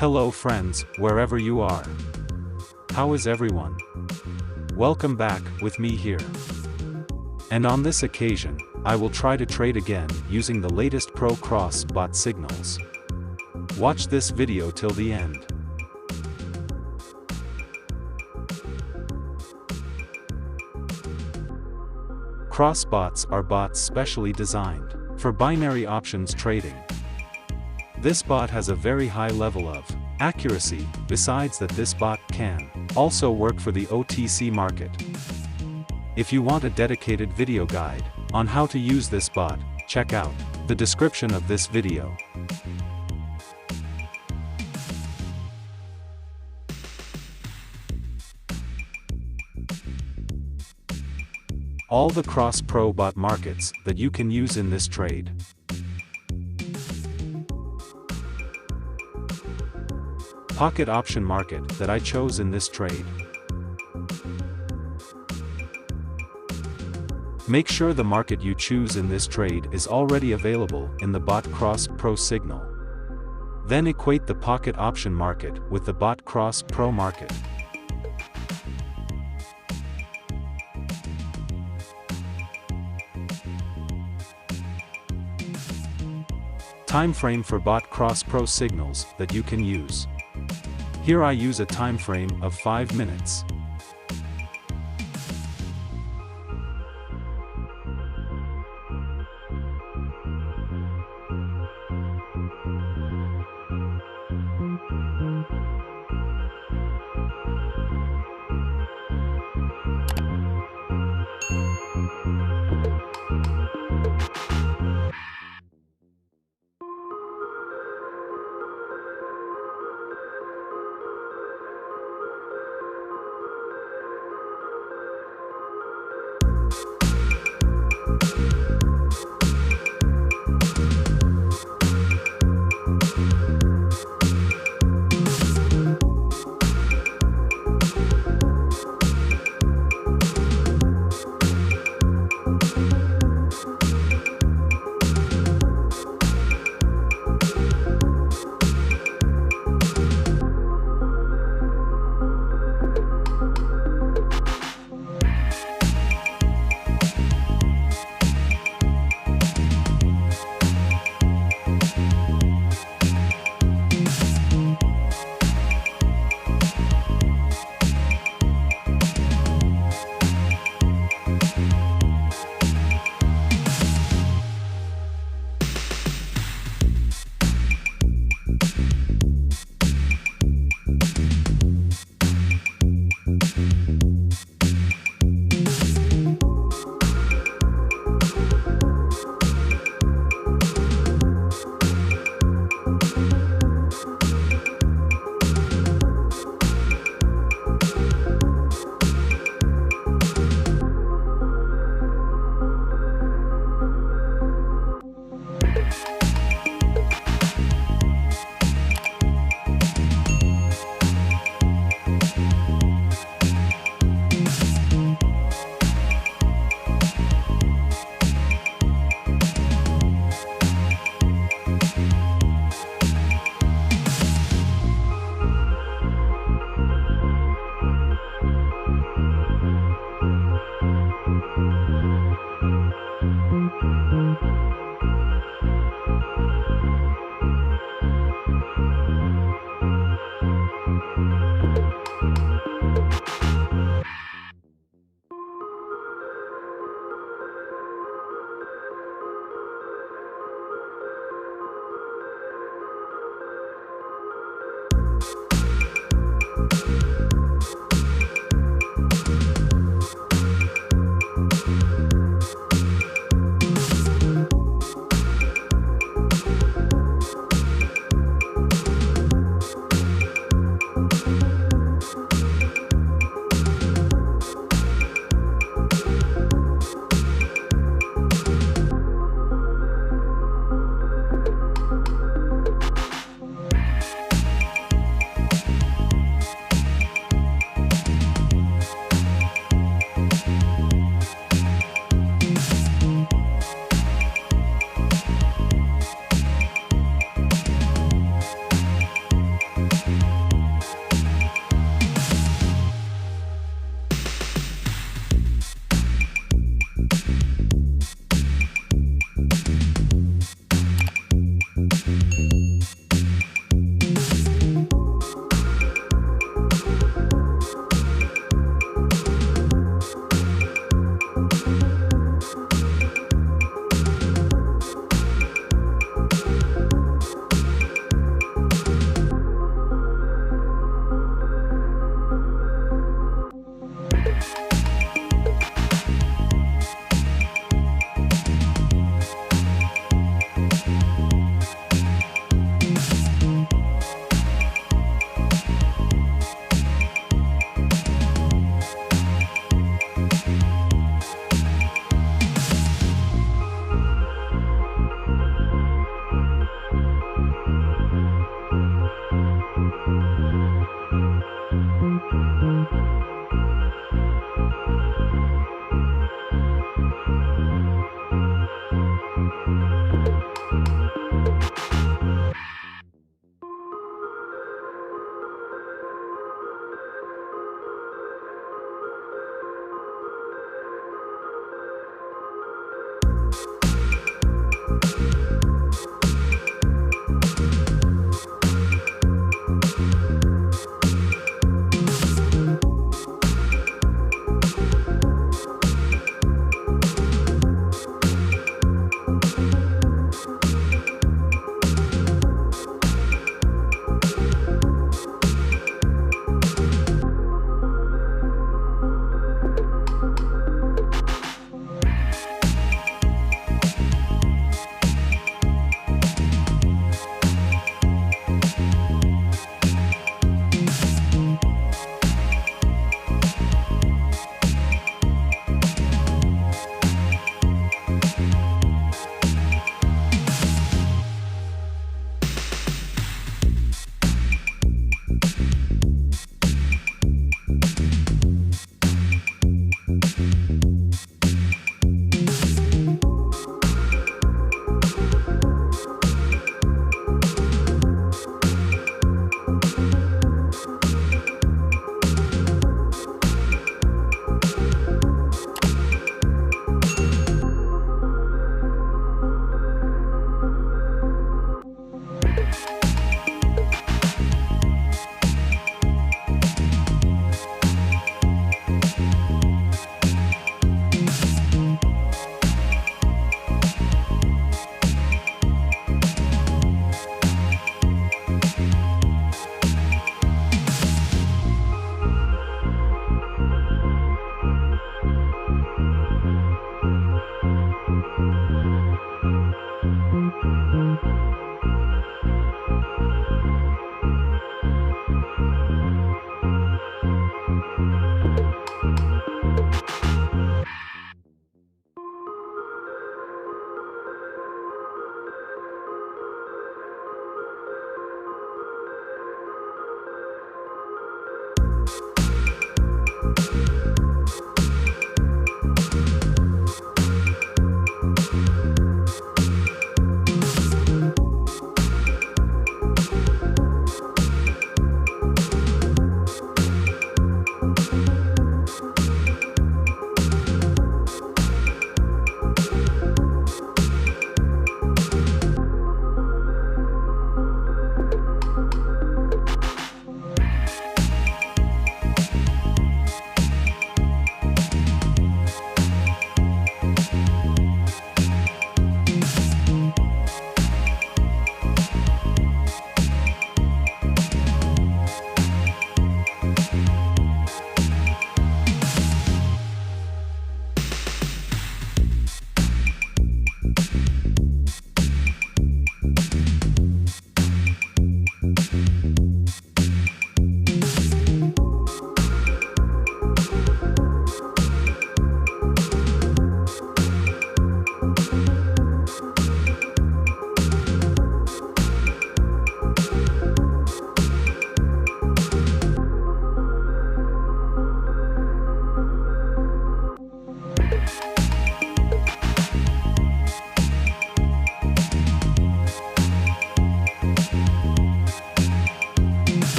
Hello friends, wherever you are. How is everyone? Welcome back, with me here. And on this occasion, I will try to trade again using the latest Pro Cross bot signals. Watch this video till the end. Cross bots are bots specially designed for binary options trading. This bot has a very high level of accuracy, besides that this bot can also work for the OTC market. If you want a dedicated video guide on how to use this bot, check out the description of this video. All the cross pro bot markets that you can use in this trade. Pocket option market that I chose in this trade. Make sure the market you choose in this trade is already available in the bot cross pro signal. Then equate the pocket option market with the bot cross pro market. Time frame for bot cross pro signals that you can use. Here I use a time frame of 5 minutes.